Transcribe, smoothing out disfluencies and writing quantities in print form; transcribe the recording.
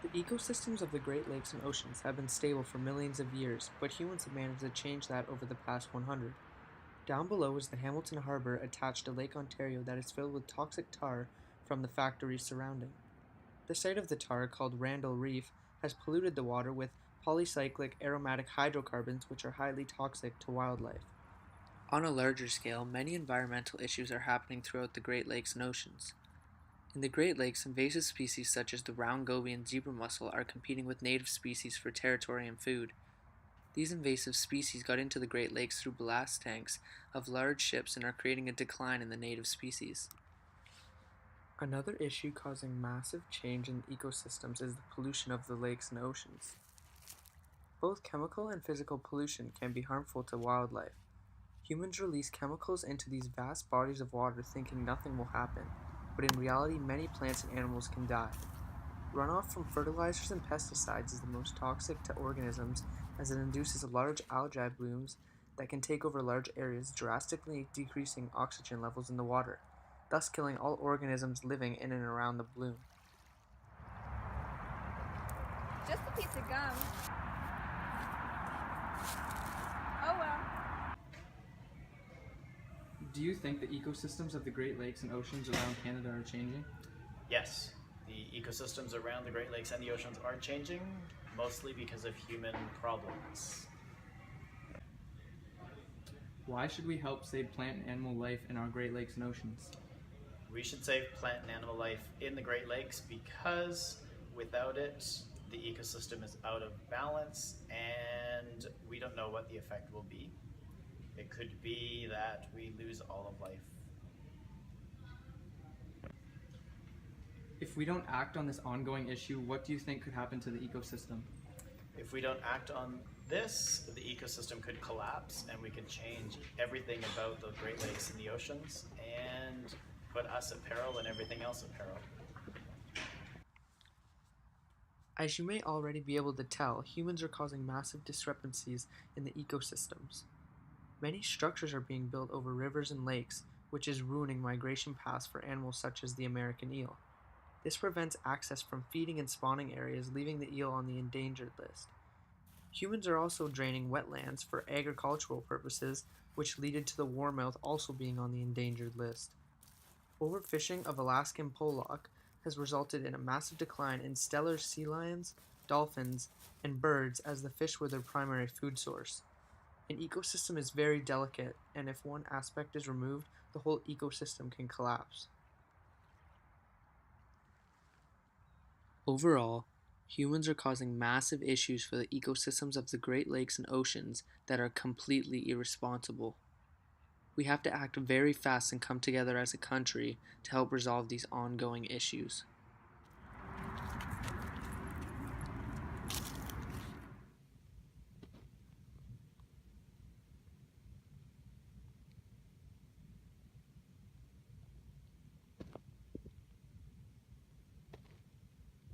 The ecosystems of the Great Lakes and oceans have been stable for millions of years, but humans have managed to change that over the past 100. Down below is the Hamilton Harbor attached to Lake Ontario that is filled with toxic tar from the factories surrounding. The site of the tar, called Randall Reef, has polluted the water with polycyclic aromatic hydrocarbons which are highly toxic to wildlife. On a larger scale, many environmental issues are happening throughout the Great Lakes and oceans. In the Great Lakes, invasive species such as the brown goby and zebra mussel are competing with native species for territory and food. These invasive species got into the Great Lakes through ballast tanks of large ships and are creating a decline in the native species. Another issue causing massive change in ecosystems is the pollution of the lakes and oceans. Both chemical and physical pollution can be harmful to wildlife. Humans release chemicals into these vast bodies of water thinking nothing will happen, but in reality, many plants and animals can die. Runoff from fertilizers and pesticides is the most toxic to organisms as it induces large algae blooms that can take over large areas, drastically decreasing oxygen levels in the water, thus killing all organisms living in and around the bloom. Just a piece of gum. Oh well. Do you think the ecosystems of the Great Lakes and oceans around Canada are changing? Yes, the ecosystems around the Great Lakes and the oceans are changing, mostly because of human problems. Why should we help save plant and animal life in our Great Lakes and oceans? We should save plant and animal life in the Great Lakes because without it, the ecosystem is out of balance and we don't know what the effect will be. It could be that we lose all of life. If we don't act on this ongoing issue, what do you think could happen to the ecosystem? If we don't act on this, the ecosystem could collapse and we could change everything about the Great Lakes and the oceans and put us at peril and everything else at peril. As you may already be able to tell, humans are causing massive discrepancies in the ecosystems. Many structures are being built over rivers and lakes, which is ruining migration paths for animals such as the American eel. This prevents access from feeding and spawning areas, leaving the eel on the endangered list. Humans are also draining wetlands for agricultural purposes, which lead to the warmouth also being on the endangered list. Overfishing of Alaskan pollock has resulted in a massive decline in Steller sea lions, dolphins, and birds as the fish were their primary food source. An ecosystem is very delicate, and if one aspect is removed, the whole ecosystem can collapse. Overall, humans are causing massive issues for the ecosystems of the Great Lakes and oceans that are completely irresponsible. We have to act very fast and come together as a country to help resolve these ongoing issues.